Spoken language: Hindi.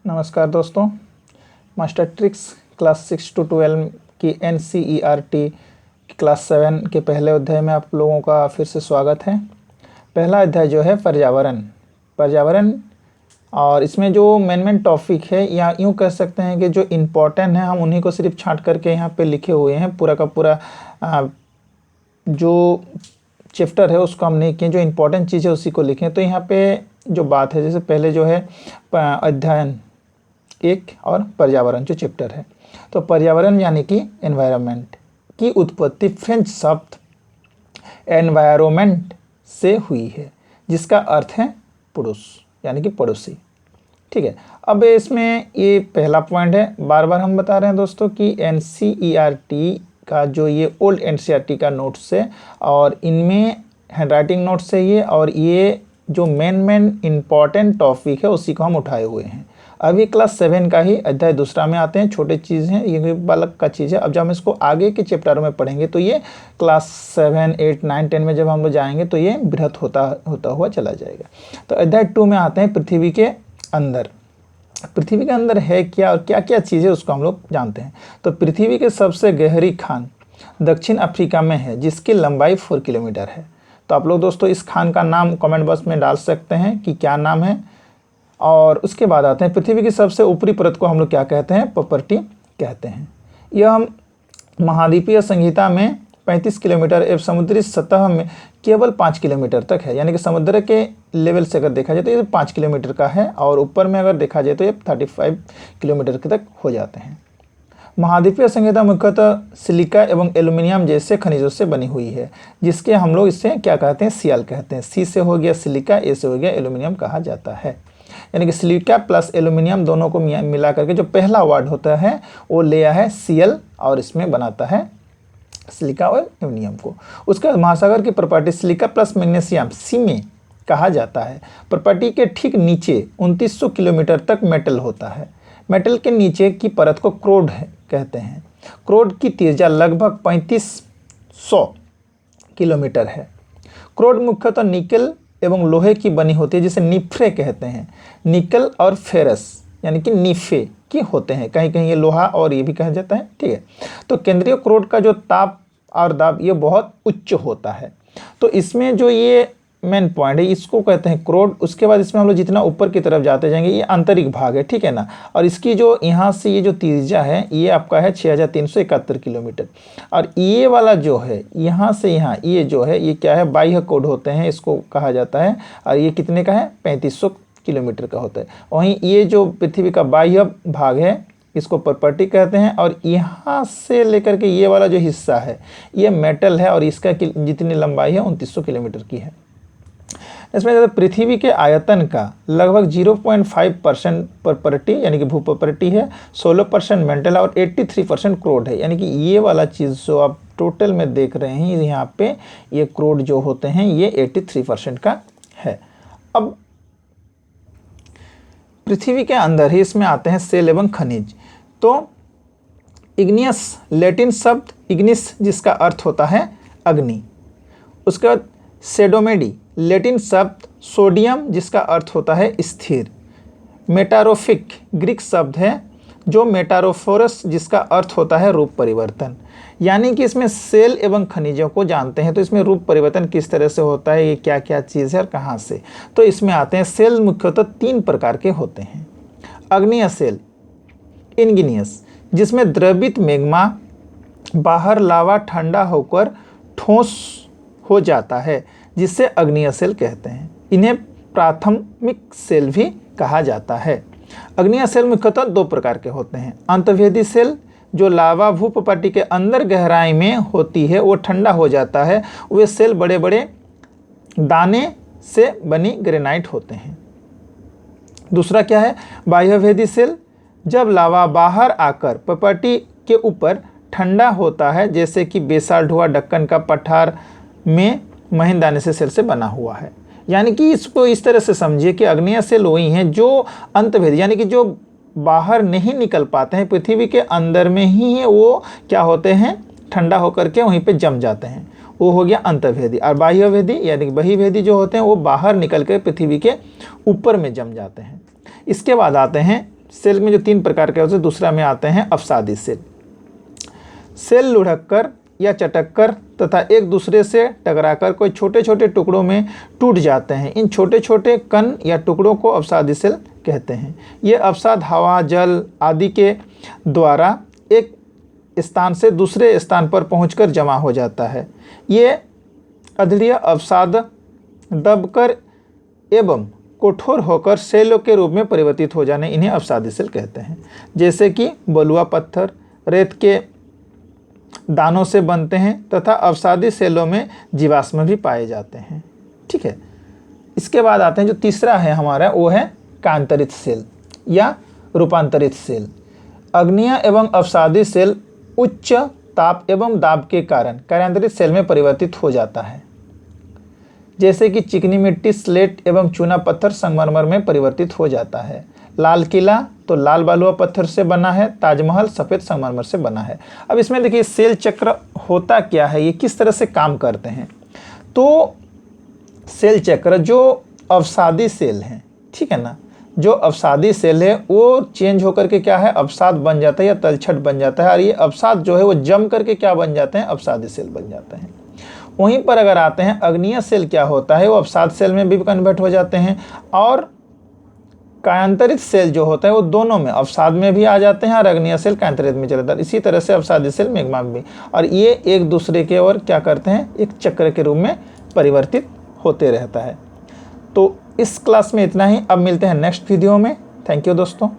नमस्कार दोस्तों, मास्टर ट्रिक्स क्लास 6 to 12 की NCERT क्लास 7 के पहले अध्याय में आप लोगों का फिर से स्वागत है। पहला अध्याय जो है पर्यावरण और इसमें जो मेन टॉपिक है या यूँ कह सकते हैं कि जो इम्पोर्टेंट है हम उन्हीं को सिर्फ छांट करके यहाँ पे लिखे हुए हैं। पूरा का पूरा जो चैप्टर है उसको हम नहीं किए, जो इम्पोर्टेंट चीज़ है उसी को लिखें। तो यहाँ पे जो बात है, जैसे पहले जो है अध्ययन 1 और पर्यावरण जो चैप्टर है, तो पर्यावरण यानी कि एनवायरनमेंट की उत्पत्ति फ्रेंच शब्द एनवायरमेंट से हुई है, जिसका अर्थ है पुरुष यानी कि पड़ोसी। ठीक है, अब इसमें ये पहला पॉइंट है। बार बार हम बता रहे हैं दोस्तों कि NCERT का जो ये ओल्ड NCERT का नोट्स है और इनमें हैंडराइटिंग नोट्स है ये, और ये जो मेन इम्पॉर्टेंट टॉपिक है उसी को हम उठाए हुए हैं। अभी क्लास 7 का ही अध्याय दूसरा में आते हैं, छोटे चीज़ हैं, ये बालक का चीज़ है। अब जब हम इसको आगे के चैप्टरों में पढ़ेंगे तो ये क्लास 7, 8, 9, 10 में जब हम लोग जाएंगे तो ये बृहत होता हुआ चला जाएगा। तो अध्याय 2 में आते हैं पृथ्वी के अंदर। पृथ्वी के अंदर है क्या और क्या क्या चीज़ें उसको हम लोग जानते हैं। तो पृथ्वी के सबसे गहरी खान दक्षिण अफ्रीका में है, जिसकी लंबाई 4 किलोमीटर है। तो आप लोग दोस्तों इस खान का नाम कमेंट बॉक्स में डाल सकते हैं कि क्या नाम है। और उसके बाद आते हैं पृथ्वी की सबसे ऊपरी परत को हम लोग क्या कहते हैं, पोपर्टी कहते हैं। यह हम महाद्वीपीय संहिता में 35 किलोमीटर एवं समुद्री सतह में केवल 5 किलोमीटर तक है, यानी कि समुद्र के लेवल से अगर देखा जाए तो ये 5 किलोमीटर का है, और ऊपर में अगर देखा जाए तो ये 35 किलोमीटर के तक हो जाते हैं। महाद्वीपीय संहिता मुख्यतः सिलिका एवं एल्यूमिनियम जैसे खनिजों से बनी हुई है, जिसके हम लोग इससे क्या कहते हैं, सियल कहते हैं। सी से हो गया सिलिका, ए से हो गया एल्यूमिनियम कहा जाता है। यानी कि सिलिका प्लस एल्यूमिनियम दोनों को मिला करके जो पहला वर्ड होता है वो लिया है सियल, और इसमें बनाता है सिलिका और एल्यूमिनियम को। उसके बाद महासागर की प्रॉपर्टी सिलिका प्लस मैग्नीशियम सी में कहा जाता है। प्रॉपर्टी के ठीक नीचे 2900 किलोमीटर तक मेटल होता है। मेटल के नीचे की परत को क्रोड कहते हैं। क्रोड की त्रिज्या लगभग 3500 किलोमीटर है। क्रोड मुख्यतः निकल एवं लोहे की बनी होती है, जिसे निफ्रे कहते हैं। निकल और फेरस यानी कि निफे की होते हैं, कहीं कहीं ये लोहा और ये भी कहा जाता है। ठीक है, तो केंद्रीय क्रोड का जो ताप और दाब ये बहुत उच्च होता है। तो इसमें जो ये मेन पॉइंट है इसको कहते हैं क्रोड। उसके बाद इसमें हम लोग जितना ऊपर की तरफ जाते जाएंगे ये आंतरिक भाग है, ठीक है ना। और इसकी जो यहाँ से ये जो त्रिज्या है ये आपका है 6371 किलोमीटर। और ये वाला जो है यहाँ से यहाँ ये जो है ये क्या है, बाह्य कोड होते हैं इसको कहा जाता है। और ये कितने का है, 3500 किलोमीटर का होता है। वहीं ये जो पृथ्वी का बाह्य भाग है इसको प्रॉपर्टी कहते हैं। और यहाँ से लेकर के ये वाला जो हिस्सा है ये मेटल है, और इसका जितनी लंबाई है 2900 किलोमीटर की है। इसमें पृथ्वी के आयतन का लगभग 0.5% प्रॉपर्टी यानी कि भू प्रॉपर्टी है, 16% मेटल और 83% क्रोड है। यानी कि ये वाला चीज़ जो आप टोटल में देख रहे हैं यहाँ पे ये क्रोड जो होते हैं ये 83% का है। अब पृथ्वी के अंदर ही इसमें आते हैं सेल एवं खनिज। तो इग्नियस लैटिन शब्द इग्निस जिसका अर्थ होता है अग्नि। उसके बाद सेडोमेडी लैटिन शब्द सोडियम जिसका अर्थ होता है स्थिर। मेटारोफिक ग्रीक शब्द है जो मेटारोफोरस जिसका अर्थ होता है रूप परिवर्तन। यानी कि इसमें सेल एवं खनिजों को जानते हैं, तो इसमें रूप परिवर्तन किस तरह से होता है, ये क्या क्या चीज़ है और कहाँ से। तो इसमें आते हैं सेल मुख्यतः 3 प्रकार के होते हैं। अग्निय सेल इनगिनियस, जिसमें द्रवित मैग्मा बाहर लावा ठंडा होकर ठोस हो जाता है, जिसे अग्निय सेल कहते हैं। इन्हें प्राथमिक सेल भी कहा जाता है। अग्निय सेल मुख्यतः 2 प्रकार के होते हैं। अंतर्वेदी सेल जो लावा भू प्रॉपर्टी के अंदर गहराई में होती है वो ठंडा हो जाता है। वे सेल बड़े बड़े दाने से बनी ग्रेनाइट होते हैं। दूसरा क्या है, बाह्यवेदी सेल, जब लावा बाहर आकर प्रॉपर्टी के ऊपर ठंडा होता है, जैसे कि बेसाल ढुआ ढक्कन का पठार में महीन दाने से सेल से बना हुआ है। यानी कि इसको इस तरह से समझिए कि अग्निय सेल वही हैं जो अंतर्वेदी यानी कि जो बाहर नहीं निकल पाते हैं, पृथ्वी के अंदर में ही है, वो क्या होते हैं, ठंडा होकर के वहीं पे जम जाते हैं, वो हो गया अंतर्वेदी। और बाह्यवेदी यानी कि बहिर्वेदी जो होते हैं वो बाहर निकल कर पृथ्वी के ऊपर में जम जाते हैं। इसके बाद आते हैं सेल में जो 3 प्रकार के होते हैं, दूसरा में आते हैं अवसादी सेल। सेल लुढ़क कर या चटक कर तथा एक दूसरे से टकराकर कोई छोटे छोटे टुकड़ों में टूट जाते हैं। इन छोटे छोटे कण या टुकड़ों को अवसादी सेल कहते हैं। ये अवसाद हवा, जल आदि के द्वारा एक स्थान से दूसरे स्थान पर पहुंचकर जमा हो जाता है। ये अध्रीय अवसाद दबकर एवं कठोर होकर सेलों के रूप में परिवर्तित हो जाने, इन्हें अवसादी सेल कहते हैं। जैसे कि बलुआ पत्थर रेत के दानों से बनते हैं तथा अवसादी सेलों में जीवाश्म भी पाए जाते हैं। ठीक है, इसके बाद आते हैं जो तीसरा है हमारा, वो है कायांतरित सेल या रूपांतरित सेल। अग्नीय एवं अवसादी सेल उच्च ताप एवं दाब के कारण कायांतरित सेल में परिवर्तित हो जाता है। जैसे कि चिकनी मिट्टी, स्लेट एवं चूना पत्थर संगमरमर में परिवर्तित हो जाता है। लाल किला तो लाल बलुआ पत्थर से बना है, ताजमहल सफ़ेद संगमरमर से बना है। अब इसमें देखिए सेल चक्र होता क्या है, ये किस तरह से काम करते हैं। तो सेल चक्र जो अवसादी सेल हैं, ठीक है ना, जो अवसादी सेल है वो चेंज होकर के क्या है, अवसाद बन जाता है या तलछट बन जाता है, और ये अवसाद जो है वो जम करके क्या बन जाते हैं, अवसादी सेल बन जाते हैं। वहीं पर अगर आते हैं अग्नीय सेल, क्या होता है, वो अवसाद सेल में भी कन्वर्ट हो जाते हैं, और कायांतरित सेल जो होता है वो दोनों में, अवसाद में भी आ जाते हैं और अग्नीय सेल कायांतरित में चले जाते हैं। इसी तरह से अवसादी सेल मैग्मा में भी, और ये एक दूसरे के और क्या करते हैं, एक चक्र के रूप में परिवर्तित होते रहता है। तो इस क्लास में इतना ही। अब मिलते हैं नेक्स्ट वीडियो में। थैंक यू दोस्तों।